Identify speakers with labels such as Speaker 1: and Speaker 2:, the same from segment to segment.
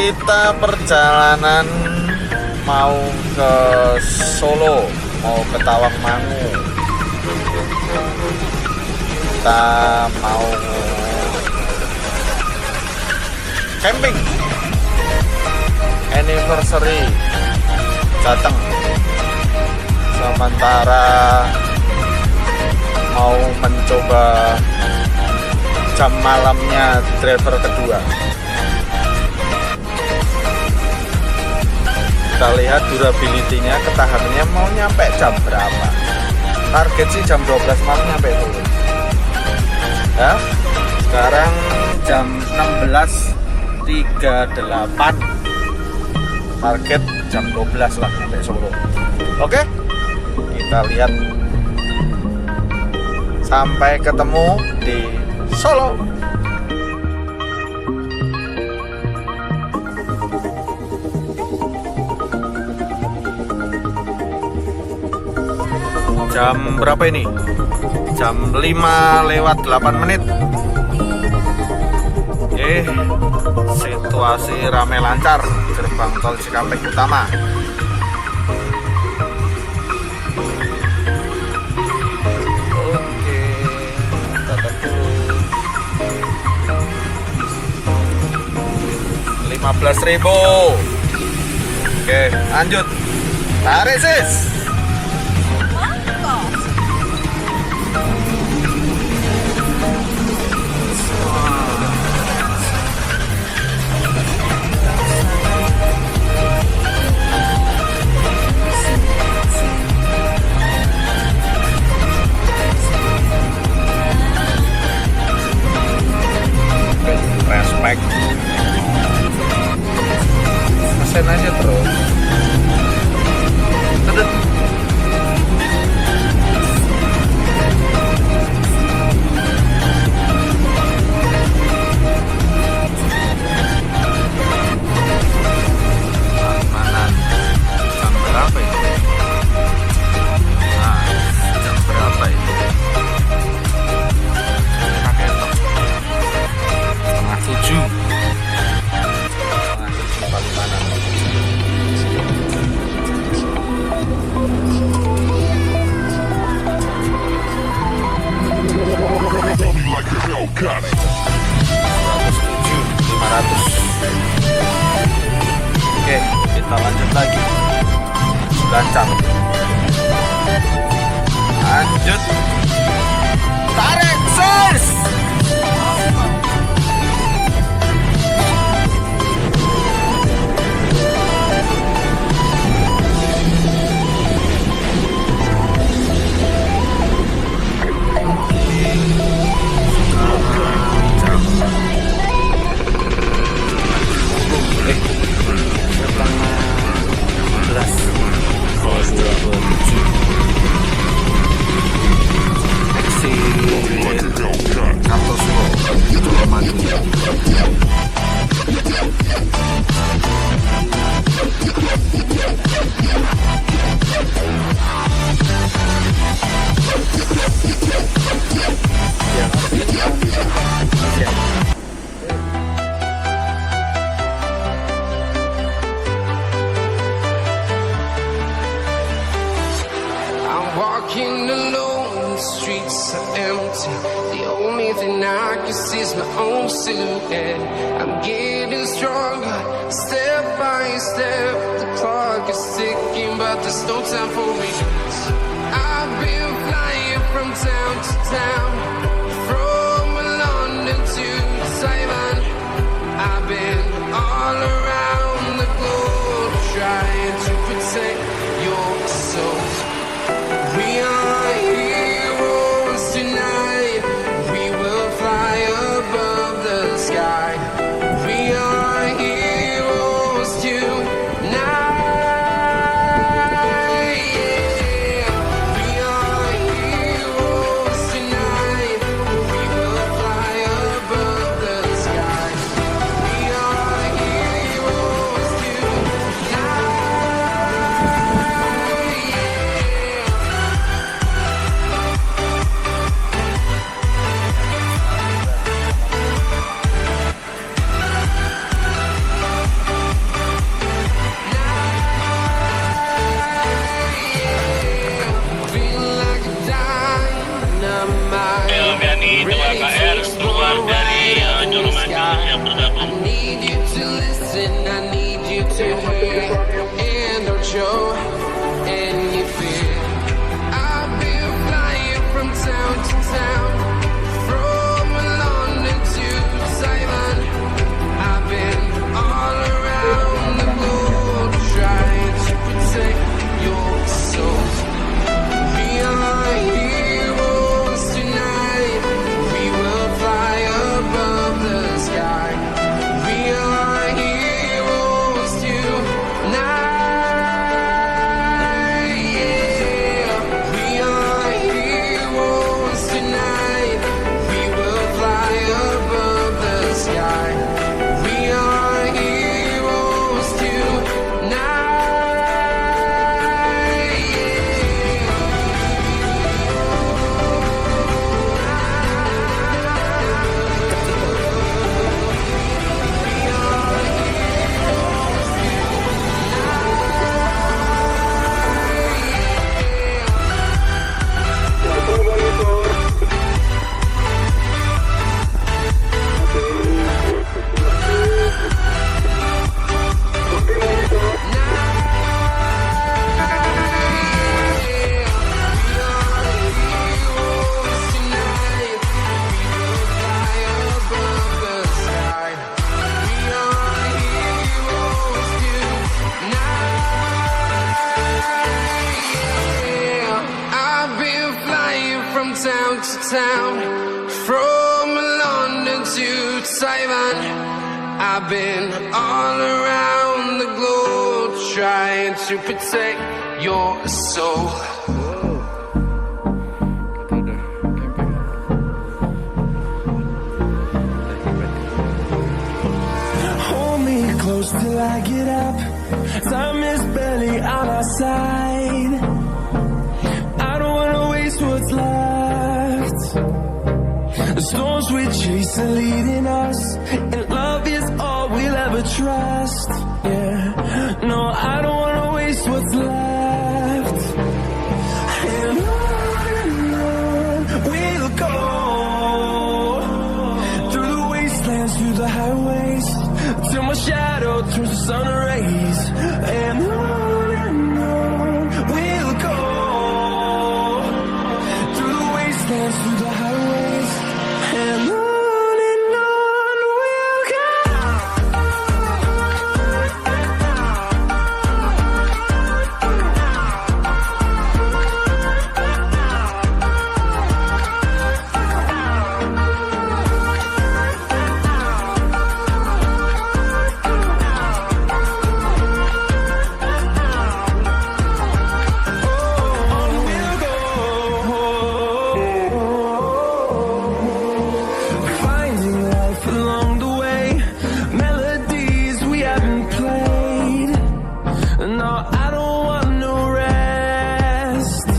Speaker 1: Kita perjalanan mau ke Solo, mau ke Tawangmangu. Kita mau camping anniversary Jateng. Sementara mau mencoba jam malamnya driver kedua. Kita lihat durability-nya, ketahanannya mau nyampe jam berapa. Target sih jam 12 malam nyampe dulu ya. Sekarang jam 16.38, target jam 12 lah nyampe Solo. Oke, kita lihat. Sampai ketemu di Solo. Jam berapa ini? Jam 5:08. Situasi ramai lancar gerbang tol Cikampek utama. Oke, tetap 15.000. Oke, lanjut. Tarik sis. Respect. Mesen aja terus. Tedet. Mana? Jam berapa ini? Nah, jam berapa ini? Pakai top. 6:30. Bagaimana? Oke, kita lanjut lagi. Lancar. Lanjut. Tarik, sis.
Speaker 2: Walking alone, the streets are empty. The only thing I can see is my own silhouette. I'm getting stronger, step by step. The clock is ticking, but there's no time for me. I've been flying from town to town, from London to Taiwan. I've been all around the globe, trying to protect your soul. We are heroes tonight. We will fly above the sky. We are heroes tonight. Yeah. We are heroes tonight. We will fly above the sky. We are heroes. you to and don't show any fear. I've been flying from town to town, from London to Taiwan. I've been all around the globe trying to protect your soul. We are heroes tonight. We will fly above the sky. We are heroes tonight. Yeah. We are heroes tonight. We will fly above the sky. We are heroes town to town, from London to Taiwan. I've been all around the globe trying to protect your soul.
Speaker 3: Hold me close till I get up. Time is barely on our side. I don't wanna waste what's left. The storms we chase are leading us, and love is all we'll ever trust. Yeah, no, I don't wanna waste what's left. And on we'll go, through the wastelands, through the highways, till my shadow turns to sun rays. And on we'll go, through the wastelands, through the highways, and on we'll go. Finding life along the way, melodies we haven't played. No, I don't want no rest.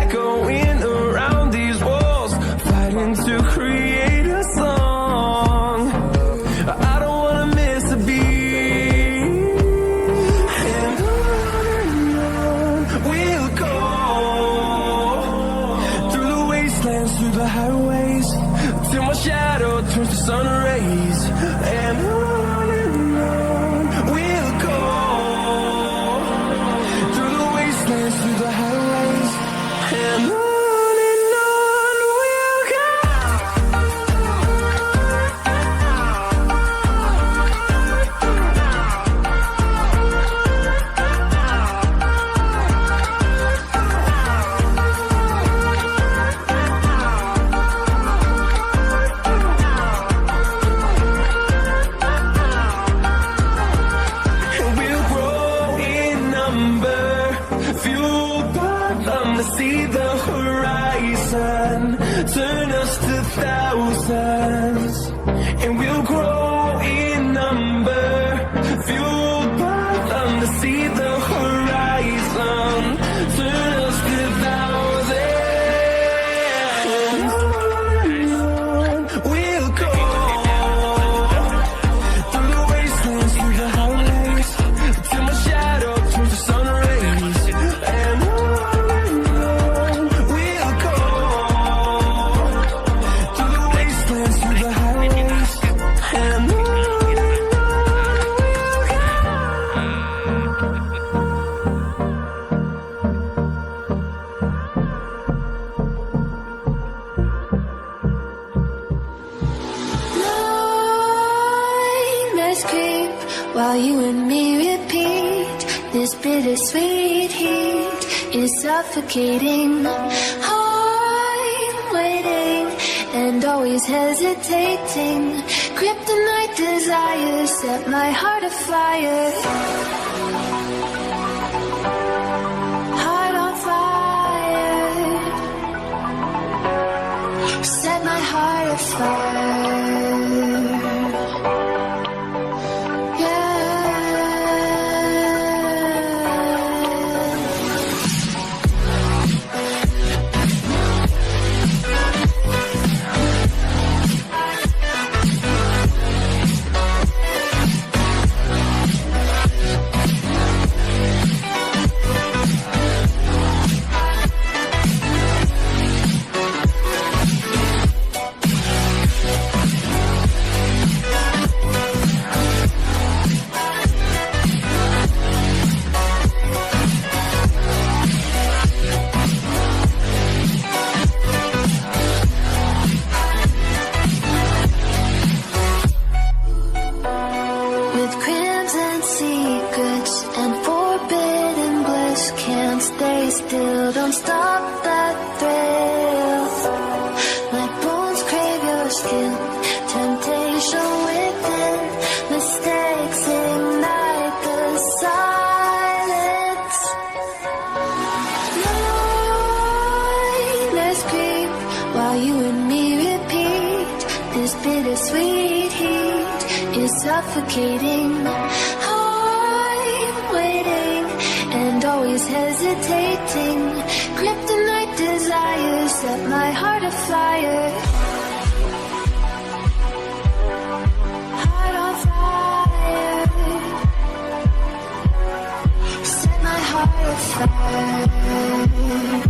Speaker 3: Echoing around these walls, fighting to create a song. I don't wanna miss a beat. And on we'll go, through the wastelands, through the highways, till my shadow turns to sun rays. And on we'll go, through the wastelands, through the highways, and on we'll go. And we'll grow in number, fueled by them to see the horizon, turn us to thousands. And we'll grow in number, fueled by them to see the horizon, turn us to thousands. And on we'll go, through the wastelands, through the highways, till my shadow turns to sun rays. And on we'll go,
Speaker 4: creep while you and me repeat. This bittersweet heat is suffocating. I'm waiting and always hesitating. Kryptonite desires set my heart afire. Heart on fire. Set my heart afire. Still don't stop that thrill. My bones crave your skin. Temptation within. Mistakes ignite the silence. Nightmares creep while you and me repeat. This bittersweet heat is suffocating. I'm waiting and always hesitating. Kryptonite desires set my heart afire. Heart on fire. Set my heart afire.